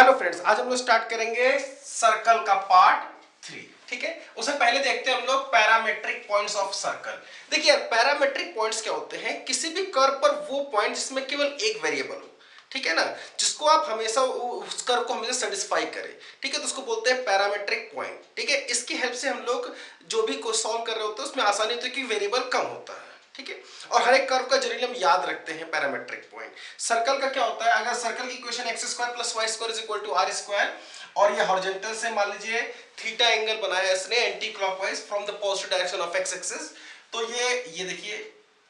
Hello friends, आज हम लोग स्टार्ट करेंगे सर्कल का पार्ट 3। ठीक है, उससे पहले देखते हैं हम लोग पैरामेट्रिक पॉइंट्स ऑफ सर्कल। देखिए पैरामेट्रिक पॉइंट्स क्या होते हैं, किसी भी कर्व पर वो पॉइंट जिसमें केवल एक वेरिएबल हो, ठीक है ना, जिसको आप हमेशा उस कर्व को हमेशा सेटिस्फाई करें, ठीक है, तो उसको बोलते हैं पैरामेट्रिक पॉइंट। ठीक है, इसकी हेल्प से हम लोग जो भी को सॉल्व कर रहे होते हैं उसमें आसानी होती है कि वेरिएबल कम होता है। ठीक है, और हर एक कर्व का जनरली हम याद रखते हैं पैरामेट्रिक पॉइंट। सर्कल का क्या होता है, अगर सर्कल की equation X square plus Y square is equal to are square और ये हॉरिजॉन्टल से मान लीजिए थीटा एंगल बनाया इसने anti clockwise from the positive direction of x axis, तो ये देखिए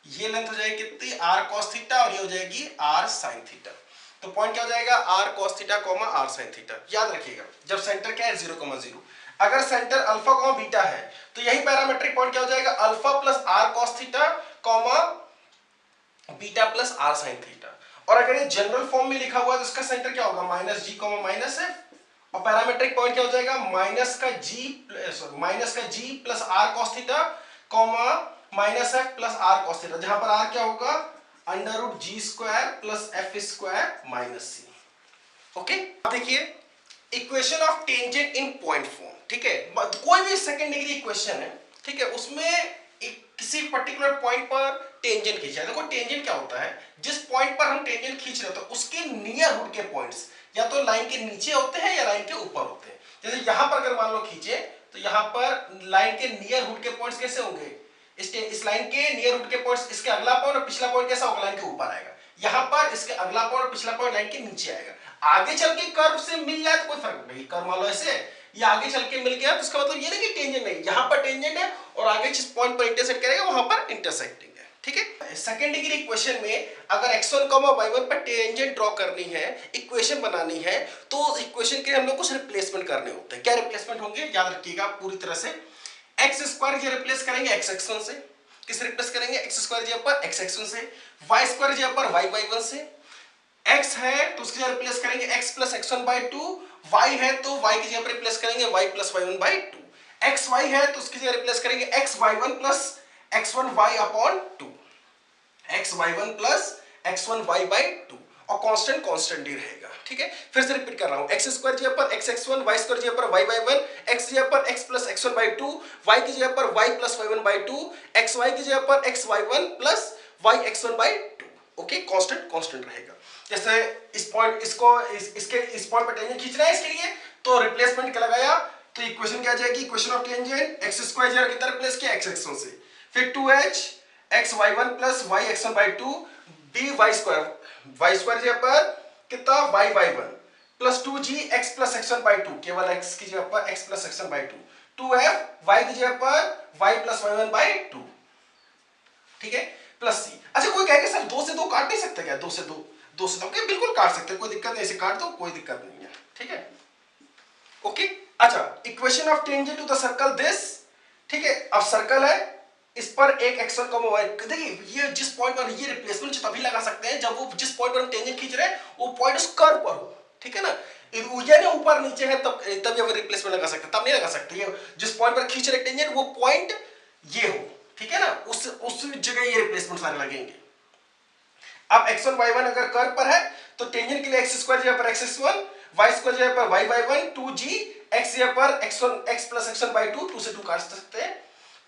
ये लेंथ हो जाएगी कितनी, आर कॉस थीटा, और ये हो जाएगी आर साइन थीटा। तो पॉइंट क्या हो जाएगा, R cos theta comma R sine theta. याद रखिएगा जब सेंटर क्या है 0,0, अगर सेंटर अल्फा कॉमा बीटा है तो यही पैरामेट्रिक पॉइंट क्या हो जाएगा, alpha plus are cos theta comma beta plus R sine theta. और अगर ये जनरल फॉर्म में लिखा हुआ है तो इसका सेंटर क्या होगा, minus g comma minus f, और पैरामेट्रिक पॉइंट क्या हो जाएगा, माइनस का g plus are cos theta comma minus F plus are cos theta, जहां पर आर क्या होगा, under root g square plus f square minus c. Okay, अब देखिए equation of tangent in point form. ठीक है, कोई भी सेकंड डिग्री इक्वेशन है, ठीक है, उसमें किसी पर्टिकुलर पॉइंट पर टेंजेंट खींचा है। देखो टेंजेंट क्या होता है, जिस पॉइंट पर हम टेंजेंट खींच रहे हो तो उसके नियर हुड के पॉइंट्स या तो लाइन के नीचे होते हैं या लाइन के ऊपर होते हैं। जैसे यहां पर अगर मान लो खींचे तो यहां पर लाइन के नियर हुड के पॉइंट्स कैसे होंगे, इस लाइन के नियर हुड के पॉइंट्स, इसके अगला पॉइंट और पिछला पॉइंट कैसा होगा, लाइन के ऊपर आएगा। यहां पर इसके अगला पॉइंट और पिछला पॉइंट लाइन के नीचे आएगा। आगे चल के कर्व से मिल जाए तो कोई फर्क नहीं, कर्व मान लो ऐसे ये आगे चल के मिल गया तो इसका मतलब ये नहीं कि टेंजेंट नहीं, यहां पर टेंजेंट है और आगे जिस पॉइंट पर इंटरसेक्ट करेगा वहां पर इंटरसेक्टिंग है। ठीक है, सेकंड डिग्री इक्वेशन में अगर x1, y1 पर टेंजेंट ड्रॉ करनी है, इक्वेशन बनानी है, तो इक्वेशन के हम लोग कुछ रिप्लेसमेंट करने होते हैं। क्या रिप्लेसमेंट होंगे, याद रखिएगा पूरी तरह से। एक्स स्क्वायर ये रिप्लेस करेंगे एक्स एक्स1 से, किस रिप्लेस करेंगे, एक्स स्क्वायर जगह पर एक्स एक्स1 से, वाई स्क्वायर जगह पर वाई वाई1 से, x है तो उसकी जगह रिप्लेस करेंगे x plus x1 by 2, y है तो y की जगह रिप्लेस करेंगे y plus y1 by 2, xy है तो उसकी जगह रिप्लेस करेंगे xy1 plus x1y upon 2, xy1 plus x1y by 2, और कांस्टेंट कांस्टेंट ही रहेगा। ठीक है, फिर से रिपीट कर रहा हूं, x स्क्वायर जगह पर x x1, y स्क्वायर जगह पर y y1, x जगह पर x plus x1 by 2, y की जगह पर y plus y1 by 2, xy की जगह पर xy1 plus y x1 by 2। Okay, constant constant रहेगा। जैसे इस पॉइंट इस पॉइंट पर टेंजेंट खींचना है, इसके लिए तो रिप्लेसमेंट क्या लगाया, तो इक्वेशन क्या आ जाएगी, equation of tangent x square जगह कितना रिप्लेस किया x x1 से, फिर 2h x y1 plus y x1 by 2 b y square जगह पर कितना y y1 plus 2g x plus x1 by 2, केवल x की जगह पर x plus x1 by 2, 2f y की जगह पर y प्लस y1 बाई 2। ठीक है, प्लस c। अच्छा कोई कहेगा सर 2 से 2 काट नहीं सकते क्या, 2 से 2 ओके, बिल्कुल काट सकते हैं, कोई दिक्कत नहीं, ऐसे काट दो कोई दिक्कत नहीं है। ठीक है, ओके। अच्छा, equation of tangent to the circle this. ठीक है, अब सर्कल है, इस पर एक x1 y, देखिए ये जिस पॉइंट पर ये रिप्लेसमेंट तभी लगा सकते हैं जब वो जिस पॉइंट पर हम टेंजेंट खींच रहे हैं वो पॉइंट उस कर्व पर हो। ठीक है ना, ये ऊपर नीचे है तब ये रिप्लेसमेंट लगा सकते, तब नहीं लगा सकते। ये जिस पॉइंट पर खींच रहे टेंजेंट वो पॉइंट ये हो, ठीक है ना, उस जगह ये रिप्लेसमेंट सारे लगेंगे। अब x1 y1 अगर कर्व पर है तो टेंजेंट के लिए x स्क्वायर जगह पर x x1, y स्क्वायर जगह पर y y1, 2g x जगह पर x1 x plus x1 by 2, 2 से 2 काट सकते हैं,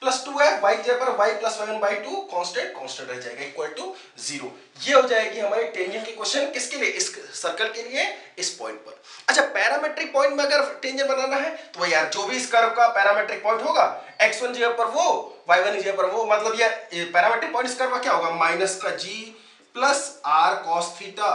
प्लस 2 है y की जगह पर y plus y1 by 2, constant constant रह जाएगा, इक्वल टू 0। ये हो जाएगी हमारी टेंजेंट की क्वेश्चन, किसके लिए, इस सर्कल के लिए, इस पॉइंट पर। अच्छा, पैरामेट्रिक पॉइंट में अगर टेंजेंट बनाना है तो यार जो भी इस कर्व का पैरामेट्रिक पॉइंट होगा x1 जगह पर वो, y1 जगह पर वो, मतलब ये पैरामेट्रिक पॉइंट इस कर्व का क्या होगा, माइनस का g plus are cos theta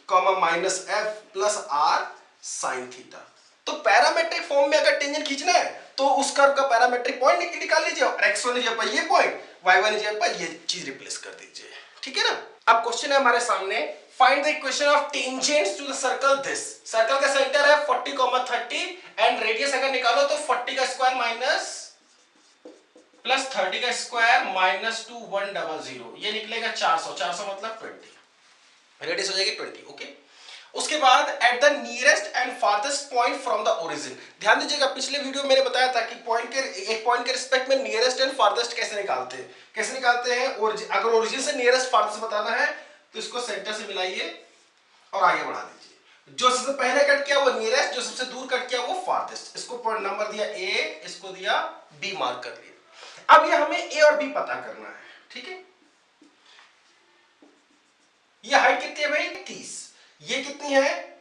comma minus F plus R sine theta. तो पैरामेट्रिक फॉर्म में अगर टेंजेंट खींचना है तो उस कर्व का पैरामेट्रिक पॉइंट निकाल लीजिए, और x1 जगह पर ये पॉइंट, y1 जगह पर ये चीज रिप्लेस कर दीजिए। ठीक है ना, अब क्वेश्चन है हमारे सामने, find the equation of tangents to the circle this. Circle का सेंटर है 40, 30 एंड रेडियस अगर निकालो तो 40 का स्क्वायर माइनस प्लस 30 का स्क्वायर माइनस 2 100, ये निकलेगा 400, 400 मतलब 20, रेडियस हो जाएगी 20। ओके, उसके बाद at the nearest and farthest point from the origin. ध्यान दीजिएगा, पिछले वीडियो में मैंने बताया था कि एक पॉइंट के रिस्पेक्ट में नियरेस्ट एंड फारदेस्ट कैसे निकालते हैं। अगर ओरिजिन से नियरेस्ट फारदेस्ट बताना है तो इसको सेंटर से मिलाइए और आगे बढ़ा दीजिए। जो सबसे पहले कट किया वो नियरेस्ट, जो सबसे दूर कट किया वो फारदेस्ट। इसको पॉइंट नंबर दिया ए, इसको दिया बी, मार्क कर दिया। अब ये हमें ए और बी पता करना है, ठीक है। ये हाइट कितनी है भाई 30, ये कितनी है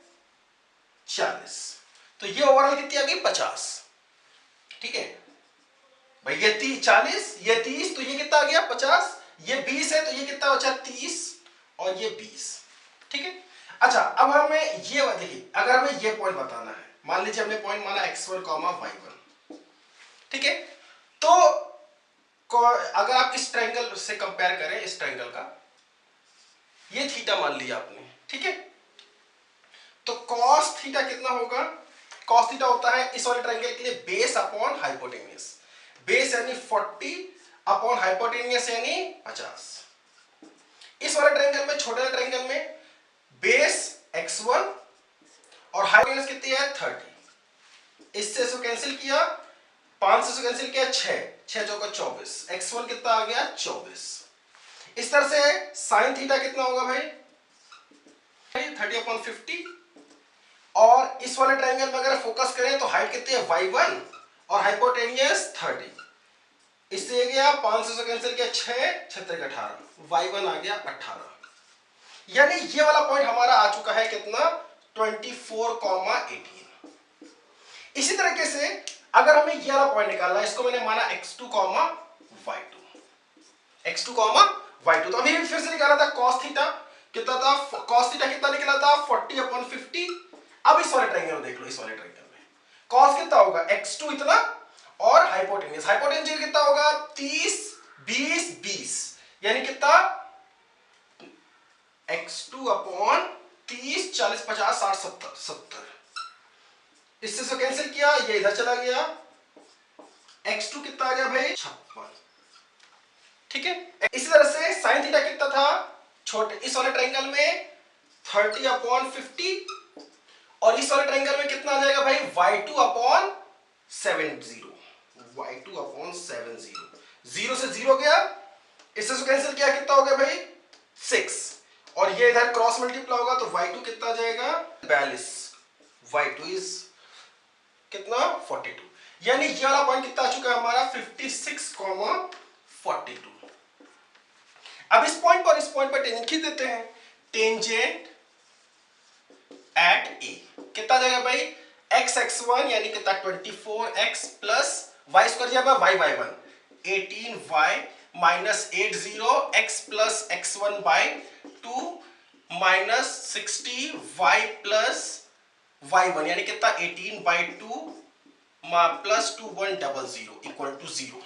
40, तो ये ओवरऑल कितनी आ गई 50, ठीक है भाई। ये 40, ये 30, तो ये कितना आ गया 50, ये 20 है तो ये कितना बचा 30 और ये 20, ठीक है। अच्छा अब हमें ये देखिए, अगर हमें ये पॉइंट बताना है, मान लीजिए हमने पॉइंट माना x1, y1, ठीक है। तो अगर आप इस ट्रायंगल से कंपेयर करें, इस ट्रायंगल का ये थीटा मान लिया आपने, ठीक है। तो cos थीटा कितना होगा, cos थीटा होता है इस वाले ट्रायंगल के लिए बेस अपॉन हाइपोटेन्यूज। बेस यानी 40 अपॉन हाइपोटेन्यूज यानी 50। इस वाले ट्रायंगल में, छोटे ट्रायंगल में बेस x1 और हाइपोटेन्यूज कितनी है 30। इससे इसको कैंसिल किया, 5 से कैंसिल किया 6 चौका 24, x1 कितना आ गया 24। इस तरह से साइन थीटा कितना होगा भाई 30/50। और इस वाले ट्रायंगल में अगर फोकस करें तो हाइट कितनी है y1 और हाइपोटेन्यूज 30। इससे ये गया 5 से कैंसिल किया 6 6 18, y1 आ गया 18। यानी ये वाला पॉइंट हमारा आ चुका है कितना 24,18। इसी तरीके से अगर हमें ये वाला पॉइंट निकालना है, इसको मैंने माना x2, y2, x2, y2, तो अभी फिर से निकाला था cos थीटा कितना था, cos थीटा कितना निकला था 40/50। अब इस वाले ट्रायंगल में देख लो, इस वाले ट्रायंगल में cos कितना होगा x2 इतना और हाइपोटेन्यूज कितना होगा 30 20 20, यानी कितना x2/30 40 50 60 70 70। इससे से कैंसिल किया, ये इधर चला गया, x2 कितना आ गया भाई 56, ठीक है। इसी तरह से sin थीटा कितना था छोटे इस वाले ट्रायंगल में 30/50 और इस वाले ट्रायंगल में कितना आ जाएगा भाई y2/70, y2/70, 0 से 0 गया, इससे से कैंसिल किया कितना हो गया भाई 6 और ये इधर क्रॉस मल्टीप्लाई होगा तो y2 कितना आ जाएगा 42, y2 इज कितना 42। यानी ये वाला पॉइंट कितना आ चुका है हमारा 56,42। अब इस पॉइंट पर टेंजेंट खींच देते हैं, टेंजेंट एट ए कितना आ जाएगा भाई x1 यानी कितना 24x प्लस y स्क्वायर जाएगा y1 18y minus 80x plus x1/2 minus 60y plus y1 यानी कितना 18/2 प्लस 2100 इक्वल टू 0।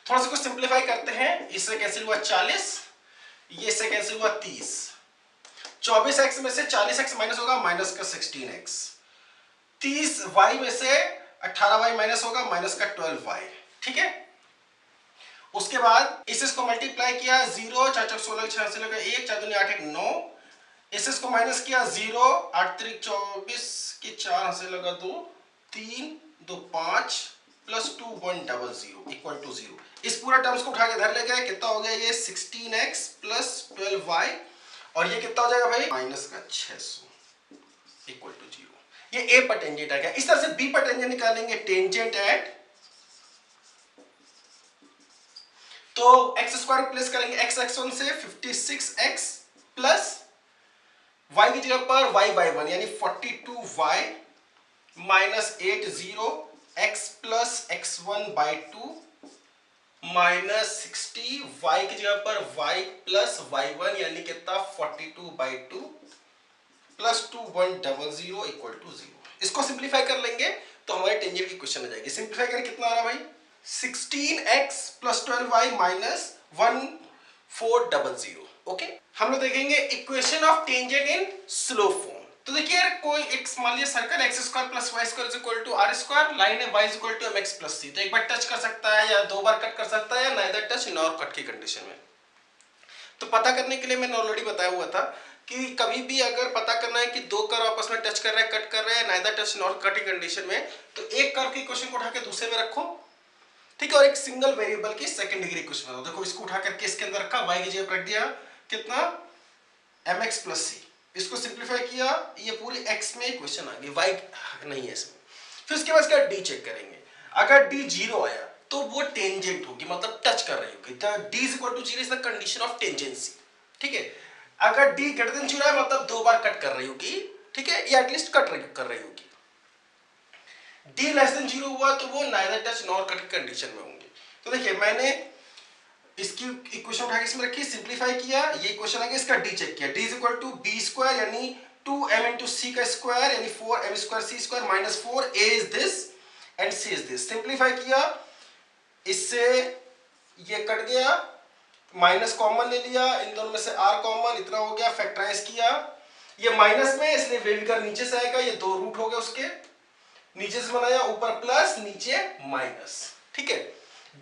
थोड़ा सा कुछ सिंप्लीफाई करते हैं, इससे कैंसिल हुआ 40, ये से कैंसिल हुआ 30, 24x में से 40x माइनस होगा माइनस का 16x, 30y में से 18y माइनस होगा माइनस का 12y, ठीक है। उसके बाद इसको मल्टीप्लाई किया 0 4 4 16 6 से लगा 1 4 2 8 1 9, इसको माइनस किया 0 8 3 24 की 4 से लगा 2 3 2 5 प्लस 2100 इक्वल टू 0। इस पूरा टर्म्स को उठा के इधर ले गए, कितना हो गया ये 16x प्लस 12y और ये कितना हो जाएगा भाई माइनस का 600 इक्वल टू 0। ये ए पर टेंजेंट आ गया। इस तरह से बी पर टेंजेंट निकालेंगे, टेंजेंट एट, तो एक्स स्क्वायर प्लेस करेंगे x1 से 56x प्लस y की जगह पर y/1 यानी 42y minus 80x plus x1/2 minus 60y की जगह पर y प्लस y1 यानी कितना 42/2 प्लस 2100 इक्वल टू 0। इसको सिंप्लीफाई कर लेंगे तो हमारे टेंजेंट की क्वेश्चन आ जाएगी। सिंप्लीफाई करें कितना आ रहा भाई 16x plus 12y minus 1400। Okay, हम लोग देखेंगे equation of tangent in slope form. तो देखिए यार, कोई एक मान लीजिए circle x square plus Y square equal to are square, line है y equal to mx plus c। तो एक बार टच कर सकता है या दो बार कट कर सकता है या नाइदर टच नॉर कट की कंडीशन में। तो पता करने के लिए मैंने ऑलरेडी बताया हुआ था कि कभी भी अगर पता करना है कि दो कर्व आपस में टच कर रहे हैं, कट कर रहे हैं, नाइदर टच नॉर कट की कंडीशन में, तो एक कर्व की इक्वेशन को उठा के दूसरे में रखो, ठीक है, और एक सिंगल वेरिएबल की सेकंड डिग्री इक्वेशन बताओ। देखो इसको उठा करके इसके अंदर रखा, y की जगह रख दिया कितना mx प्लस c, इसको सिंप्लीफाई किया, ये पूरी x में इक्वेशन आ गई, y नहीं है इसमें। फिर उसके बाद क्या d चेक करेंगे, अगर d 0 आया तो वो टेंजेंट होगी, मतलब टच कर रही होगी। तो d is equal to 0 is the condition of tangency, ठीक है। अगर d ग्रेटर देन 0 है मतलब दो बार कट कर रही होगी, ठीक है, या एटलीस्ट कट कर रही होगी। d लेस देन 0 हुआ तो वो नाइदर टच नॉर कट की कंडीशन में होंगे। तो देखिए मैंने इसकी इक्वेशन उठा के इसमें रखी, सिंप्लीफाई किया, ये इक्वेशन आ गया, इसका d चेक किया, d is equal to b square यानी 2m into c का स्क्वायर यानी 4m square c square minus 4a is this and c is this. Simplify किया, इससे ये कट गया, माइनस कॉमन ले लिया, इन दोनों में से r कॉमन, इतना हो गया, फैक्टराइज किया, ये माइनस में इसलिए वेविकर नीचे से आएगा, ये दो रूट हो गए उसके, नीचे से बनाया, ऊपर प्लस नीचे माइनस, ठीक है।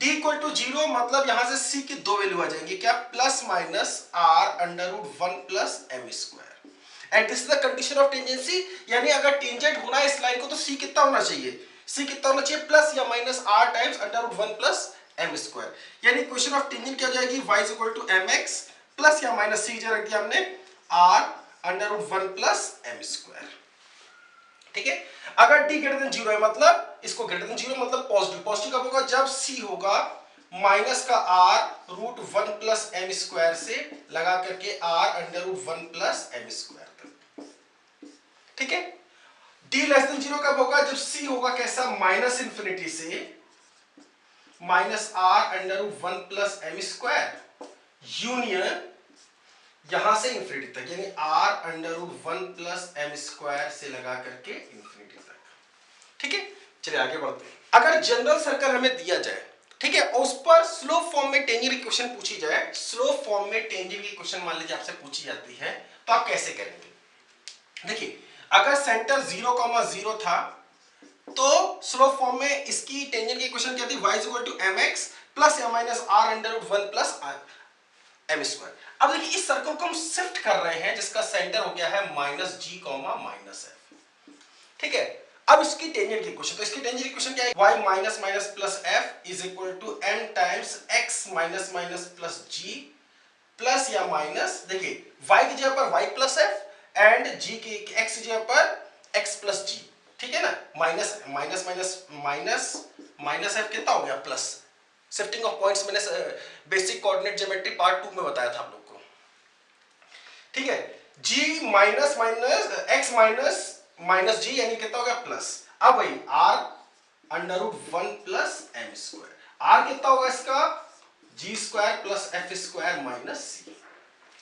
d इक्वल टू 0 मतलब यहां से c की दो वैल्यू आ जाएंगी, क्या, plus minus r under root 1 plus m square and this is the condition of tangency. यानी अगर टेंजेंट होना है इस लाइन को तो c कितना होना चाहिए, c कितना होना चाहिए, प्लस या minus r times under root 1 plus m square. यानी इक्वेशन ऑफ टेंजेंट क्या हो जाएगी, y is equal to mx plus या माइनस c जो रख दिया हमने r under root 1 plus m square, ठीक है। अगर d ग्रेटर देन 0 है मतलब इसको ग्रेटर देन 0 मतलब पॉजिटिव, पॉजिटिव कब होगा, जब c होगा माइनस का r root 1 plus m square से लगा करके r under root 1 plus m square तक, ठीक है। d लेस देन 0 कब होगा, जब c होगा कैसा, माइनस इंफिनिटी से minus r under root 1 plus m square union यहां से इंफिनिटी तक यानी r under root 1 plus m square से लगा करके इंफिनिटी तक, ठीक है। चलिए आगे बढ़ते हैं। अगर जनरल सर्कल हमें दिया जाए, ठीक है, और उस पर स्लोप फॉर्म में टेंजेंट की क्वेश्चन पूछी जाए, स्लोप फॉर्म में टेंजेंट की क्वेश्चन मान लीजिए आपसे पूछी जाती है, तो आप कैसे करेंगे। देखिए अगर सेंटर 0,0 था तो स्लोप फॉर्म में इसकी टेंजेंट की क्वेश्चन क्या थी, y is equal to mx plus या minus r under root 1 plus m square. अब देखिए इस सर्कल को हम शिफ्ट कर रहे हैं जिसका सेंटर हो गया है माइनस g माइनस f, ठीक है। अब इसकी टेंजेंट की क्वेश्चन, तो इसकी टेंजेंट की क्वेश्चन क्या है, y minus minus plus f is equal to n times x minus minus plus g plus या माइनस, देखिए y की जगह पर y plus f and g की x की जगह पर x प्लस g, ठीक है ना। Minus minus minus minus minus f कितना हो गया, प्लस। शिफ्टिंग ऑफ पॉइंट्स मैंने बेसिक कोऑर्डिनेट ज्योमेट्री पार्ट 2 में बताया था आप लोग को, ठीक है। g minus minus x minus minus g यानी कितना हो गया, प्लस। अब वही r under root 1 plus m square, r कितना होगा इसका, g square plus f square minus c,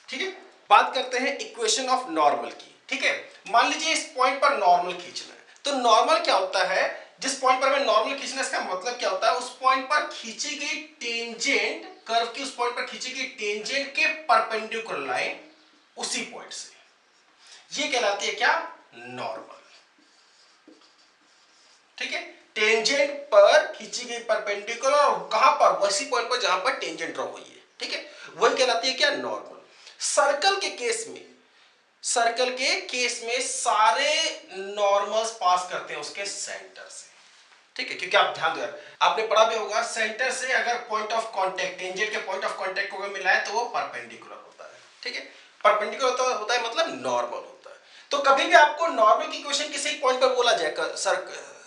ठीक है। बात करते हैं इक्वेशन ऑफ नॉर्मल की, ठीक है। मान लीजिए इस पॉइंट पर नॉर्मल खींचना है, तो नॉर्मल क्या होता है, जिस पॉइंट पर हमें नॉर्मल खींचना है इसका मतलब क्या होता है, उस पॉइंट पर खींची गई टेंजेंट, कर्व की उस पॉइंट पर खींची गई टेंजेंट के परपेंडिकुलर लाइन उसी पॉइंट से, ये कहलाती है क्या, नॉर्मल, ठीक है। टेंजेंट पर खींची गई परपेंडिकुलर और कहां पर, वैसी पॉइंट पर जहां पर टेंजेंट ड्रॉ हुई है, ठीक है, वही कहलाती है क्या, नॉर्मल। सर्कल के केस में, सर्कल के केस में सारे नॉर्मल्स पास करते हैं उसके सेंटर से, ठीक है, क्योंकि आप ध्यान दो, आपने पढ़ा भी होगा सेंटर से अगर पॉइंट ऑफ कांटेक्ट, टेंजेंट के पॉइंट ऑफ कांटेक्ट को अगर मिलाए तो वो परपेंडिकुलर होता है, ठीक है। परपेंडिकुलर होता है मतलब नॉर्मल होता है। तो कभी भी आपको नॉर्मल की इक्वेशन किसी पॉइंट पर बोला जाए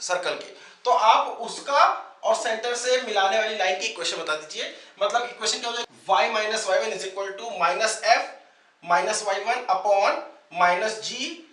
सर्कल की, तो आप उसका और सेंटर से मिलाने वाली लाइन की इक्वेशन बता दीजिए। मतलब इक्वेशन क्या हो जाएगी, y minus Y one is equal to minus F minus Y one upon minus G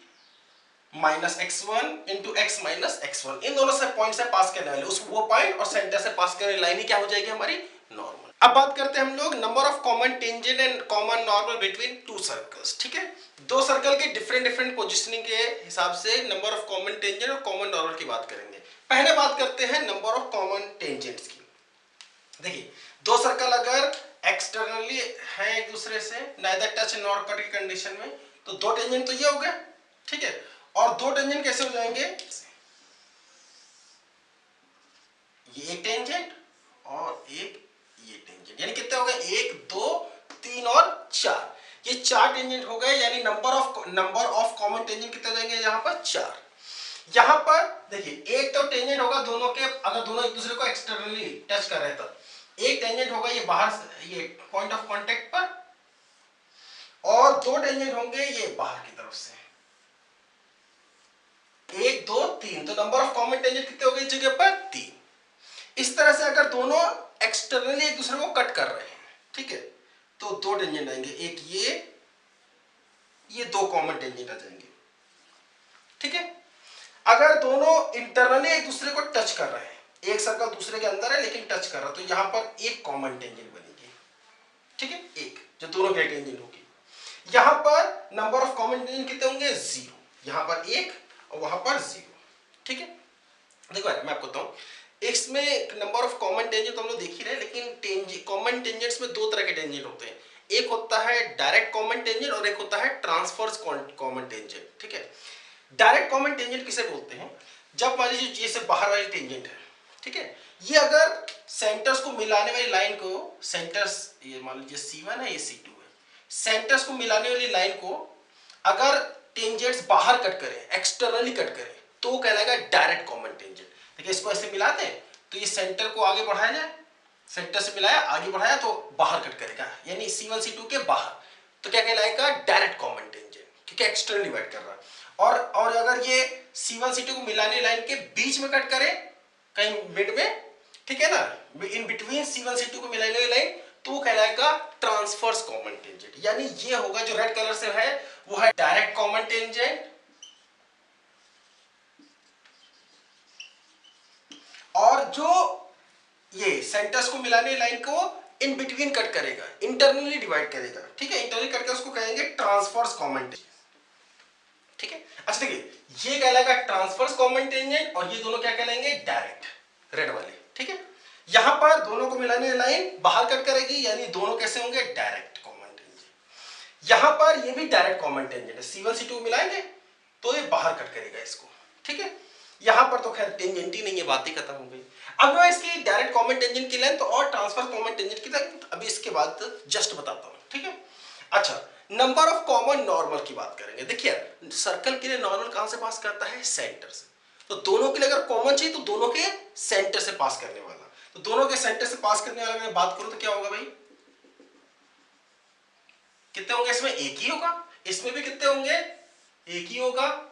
minus x1 into X minus x1, इन दोनों से पॉइंट से पास करने वाले उस वो पॉइंट और सेंटर से पास करने वाली लाइन ही क्या हो जाएगी, हमारी नॉर्मल। अब बात करते हैं हम लोग number of common tangent and common normal between two circles, ठीक है। दो सर्कल के डिफरेंट डिफरेंट पोजीशनिंग के हिसाब से नंबर ऑफ कॉमन टेंजेंट और कॉमन नॉर्मल की बात करेंगे। पहले बात करते हैं नंबर ऑफ कॉमन टेंजेंट्स की। देखिए दो सर्कल अगर एक्सटर्नली है एक दूसरे से, नाइदर टच नॉर कट की कंडीशन में, तो दो टेंजेंट तो ये हो गए, ठीक है। और दो टेंजेंट कैसे हो जाएंगे, ये एक टेंजेंट और एक ये टेंजेंट, यानी कितने हो गए, 1 2 3 और 4, ये 4 टेंजेंट हो गए, यानी नंबर ऑफ कॉमन टेंजेंट कितने हो जाएंगे, यहां पर 4। यहां पर देखिए एक तो टेंजेंट होगा दोनों के, अगर दोनों एक दूसरे को एक्सटर्नली टच कर रहे हैं तब एक टेंजेंट होगा ये बाहर, ये पॉइंट ऑफ कांटेक्ट पर, और दो टेंजेंट होंगे ये बाहर की तरफ से, 1 2 3, तो नंबर ऑफ कॉमन टेंजेंट कितने हो गए इस जगह पर 3। इस तरह से अगर दोनों एक्सटर्नली एक दूसरे को कट कर रहे हैं, ठीक है, तो दो टेंजेंट आएंगे, एक ये दो कॉमन टेंजेंट आ जाएंगे, ठीक है। अगर दोनों इंटरनली एक दूसरे को टच कर रहे हैं, एक सर्कल दूसरे के अंदर है लेकिन टच कर रहा है, तो यहां पर एक कॉमन टेंजेंट बनेगी, ठीक है, एक जो दोनों के टेंजेंट होगी। यहां पर नंबर ऑफ कॉमन टेंजेंट कितने होंगे 0, यहां पर 1 और वहां पर 0, ठीक है। देखो मैं आपको बताऊं, इसमें नंबर ऑफ कॉमन टेंजेंट तो हम लोग देख ही रहे हैं, लेकिन कॉमन टेंजेंट्स में दो तरह के टेंजेंट होते हैं, एक होता है डायरेक्ट कॉमन टेंजेंट और एक होता है ट्रांसवर्स कॉमन टेंजेंट, ठीक है। डायरेक्ट कॉमन टेंजेंट किसे बोलते हैं, जब मान लीजिए जैसे बाहर वाली टेंजेंट है, ठीक है, ये अगर सेंटर्स को मिलाने वाली लाइन को, सेंटर्स ये मान लीजिए C1 है, ये C2 है, सेंटर्स को मिलाने वाली लाइन को अगर टेंजेंट्स बाहर कट करें, एक्सटर्नली कट करें, तो वो कहलाएगा डायरेक्ट कॉमन टेंजेंट। देखिए इसको ऐसे मिलाते हैं तो ये सेंटर को आगे बढ़ाया जाए, सेंटर से मिलाया आगे बढ़ाया तो बाहर कट करेगा, यानी C1 C2 के बाहर, तो क्या कहलाएगा डायरेक्ट कॉमन टेंजेंट, क्योंकि एक्सटर्नली डिवाइड कर रहा है। और अगर ये C1 C2 को मिलाने लाइन के बीच में कट करे, कहीं मिड में, ठीक है ना, इन बिटवीन C1 C2 को मिलाने वाली लाइन, तो वो कहलाएगा ट्रांसवर्स कॉमन टेंजेंट, यानी ये होगा जो रेड कलर से है वो है डायरेक्ट कॉमन टेंजेंट, और जो ये सेंटर्स को मिलाने लाइन को इन बिटवीन कट करेगा, इंटरनली डिवाइड करेगा, ठीक है, इंटरनली करके उसको कहेंगे ट्रांसवर्स कॉमन टेंजेंट, ठीक है। अच्छा देखिए ये कहलाएगा ट्रांसवर्स कॉमन टेंजेंट और ये दोनों क्या कहलाएंगे डायरेक्ट, रेड वाले, ठीक है। यहां पर दोनों को मिलाने लाइन बाहर कट करेगी, यानी दोनों कैसे होंगे डायरेक्ट कॉमन टेंजेंट। यहां पर ये भी डायरेक्ट कॉमन टेंजेंट है, C1 C2 मिलाएंगे तो ये बाहर कट करेगा इसको, ठीक है। यहां पर तो खैर टेंजेंट ही नहीं है, बात ही खत्म हो गई। अब मैं इसकी डायरेक्ट कॉमन टेंजेंट की लेंथ और ट्रांसवर्स कॉमन टेंजेंट की लेंथ अभी इसके बाद जस्ट बताता हूं, ठीक है। अच्छा नंबर ऑफ कॉमन नॉर्मल की बात करेंगे। देखिए सर्कल के लिए नॉर्मल कहां से पास करता है, सेंटर से, तो दोनों के लिए अगर कॉमन चाहिए तो दोनों के सेंटर से पास करने वाला, तो दोनों के सेंटर से पास करने वाला मैं बात करूं तो क्या होगा भाई, कितने होंगे इसमें, एक ही होगा, इसमें भी कितने होंगे एक ही होगा,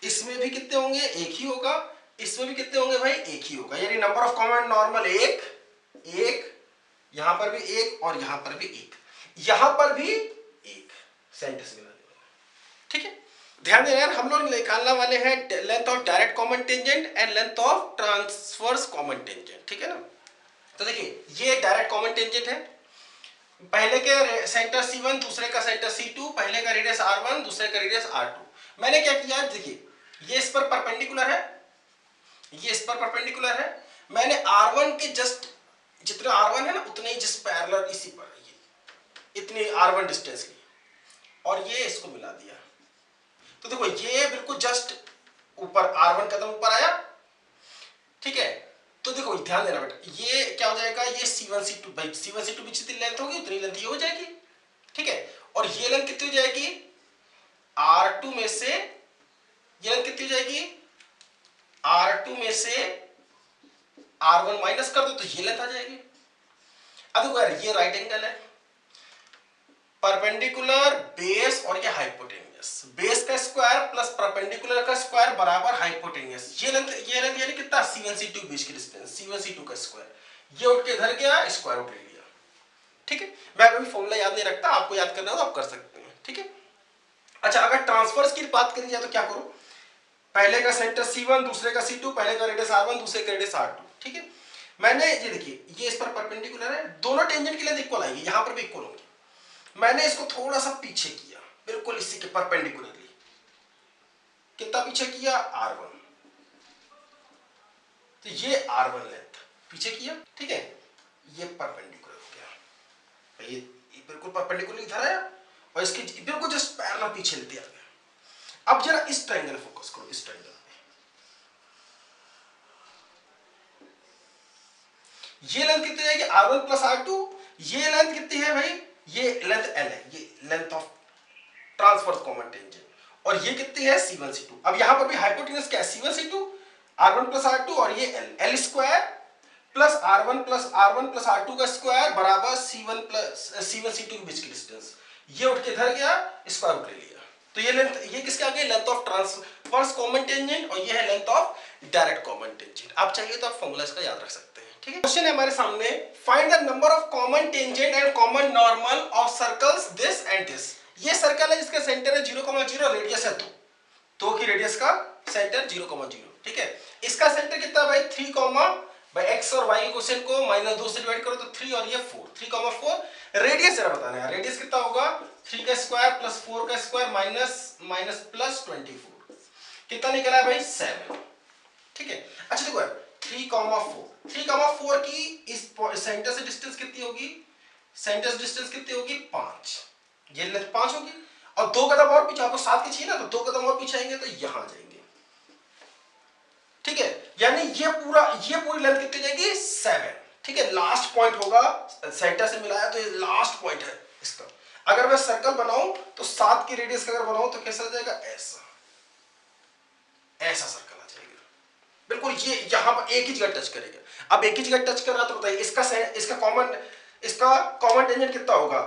इसमें भी कितने होंगे एक ही होगा, इसमें भी कितने होंगे भाई एक ही होगा, यानी नंबर ऑफ कॉमन नॉर्मल एक, यहां पर भी एक और यहां पर भी एक, यहां पर भी एक, सेंटर से मिलाने वाला, ठीक है। ध्यान देना यार, हम लोग निकालने वाले हैं length of direct common tangent and length of transverse common tangent, ठीक है ना। तो देखिए ये डायरेक्ट कॉमन टेंजेंट है, पहले के सेंटर C1 दूसरे का सेंटर C2, पहले का रेडियस R1 दूसरे का रेडियस R2। मैंने क्या किया, देखिए ये इस पर परपेंडिकुलर है, ये इस पर परपेंडिकुलर है, मैंने R1 के जस्ट जितना R1 है ना उतने ही जस्ट पैरेलल इसी पर ये इतनी R1 डिस्टेंस ली और ये इसको मिला दिया, तो देखो ये बिल्कुल जस्ट ऊपर R1 कदम ऊपर आया, ठीक है। तो देखो ध्यान देना बेटा, ये क्या हो जाएगा, ये C1 C2 भाई C1 C2 भी जितनी लेंथ होगी उतनी लेंथ ये हो जाएगी, ठीक है। और ये लेंथ कितनी हो जाएगी R2 में से, ये लेंथ कितनी हो जाएगी R2 में से R1 माइनस कर दो तो ये लेंथ आ जाएगी। अब देखो यार ये राइट एंगल है, परपेंडिकुलर बेस और ये हाइपोटेन्यूस, बेस का स्क्वायर प्लस परपेंडिकुलर का स्क्वायर बराबर हाइपोटेन्यूस, ये लेंथ यानी कितना C1 C2 बीच की डिस्टेंस, C1 C2 का स्क्वायर, ये उठ के इधर गया स्क्वायर रूट ले लिया, ठीक है। मैं अभी फॉर्मूला याद नहीं रखता, आपको याद करना हो तो आप कर सकते हैं, ठीक है। अच्छा अगर ट्रांसफर्स की बात करी जाए तो क्या करो, पहले का सेंटर C1 दूसरे का C2, पहले का रेडियस R1 दूसरे का रेडियस R2, ठीक है। मैंने ये देखिए ये इस पर परपेंडिकुलर है, दोनों टेंजेंट की लेंथ इक्वल आएगी, यहां पर भी इक्वल होंगी, मैंने इसको थोड़ा सा पीछे किया बिल्कुल इसी के परपेंडिकुलरली, कितना पीछे किया R1, तो ये R1 लेंथ पीछे किया, ठीक है, ये परपेंडिकुलर हो गया, ये बिल्कुल परपेंडिकुलर इधर आया और इसके बिल्कुल जस्ट पैरेलल पीछे लेते आ गया। अब जरा इस ट्रायंगल फोकस करो, इस ट्रायंगल ये लेंथ कितनी आएगी R1 प्लस R2, ये लेंथ कितनी है भाई, ये लेंथ L है, ये length of transverse common tangent, और ये कितनी है C1 C2। अब यहां पर भी हाइपोटेन्यूस क्या है C1 C2, R1 plus R2 और ये L square plus R1 plus R2 का स्क्वायर बराबर C1 C2 के बीच की डिस्टेंस, ये उठ के इधर गया, स्क्वायर रूट ले लिया, तो ये लेंथ, ये किसके आगे, length of transverse common tangent, और ये है length of direct common tangent. आप चाहिए तो आप फॉर्मूला इसका याद रख सकते हैं, ठीक है। क्वेश्चन है हमारे सामने, find the number of common tangent and common normal of circles this and this. ये सर्कल है जिसका सेंटर है 0,0, रेडियस है 2 की रेडियस का सेंटर 0,0, ठीक है। इसका सेंटर कितना भाई 3, भाई x और y के क्वेश्चन को -2 से डिवाइड करो तो 3 और ये 4, 3,4। रेडियस जरा बताना है, रेडियस कितना होगा 3 का स्क्वायर प्लस 4 का स्क्वायर माइनस प्लस 24, कितना निकला है भाई 7, ठीक है। अच्छा देखो 3,4 की इस सेंटर से डिस्टेंस कितनी होगी, सेंटर से डिस्टेंस कितनी होगी 5, ये लेंथ 5 होगी, और 2 कदम और पीछे, आपको 7 की चाहिए ना, तो 2 कदम और पीछे आएंगे तो यहां जाएंगे, ठीक है। यानी ये पूरी लेंथ कितनी जाएगी 7, ठीक है। लास्ट पॉइंट होगा, सेंटर से मिलाया तो ये लास्ट पॉइंट है इसका। अगर मैं सर्कल बनाऊं तो 7 की रेडियस का अगर बनाऊं तो कैसा जाएगा, ऐसा सर्कल आ जाएगा, बिल्कुल ये यहां पर एक ही जगह टच करेगा। अब एक ही जगह टच कर रहा तो बताइए इसका कॉमन टेंजेंट कितना होगा,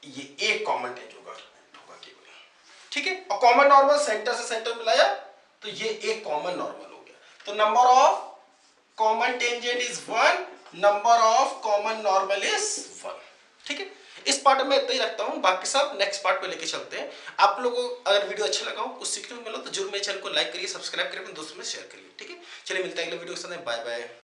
ये एक कॉमन टेंजेंट होगा केवल, ठीक है। और कॉमन नॉर्मल सेंटर से सेंटर मिलाया तो ये एक कॉमन नॉर्मल हो गया, तो number of common tangent is 1, number of common normal is 1, ठीक है। इस पार्ट में इतना ही रखता हूं, बाकी सब नेक्स्ट पार्ट पे लेके चलते हैं। आप लोगों को अगर वीडियो अच्छा लगा हो, कुछ सीखने को मिला तो जरूर मेरे चैनल को लाइक करिए, सब्सक्राइब करिए, अपने दोस्तों में शेयर करिए, ठीक है। चलिए मिलते हैं अगले वीडियो के साथ, बाय बाय।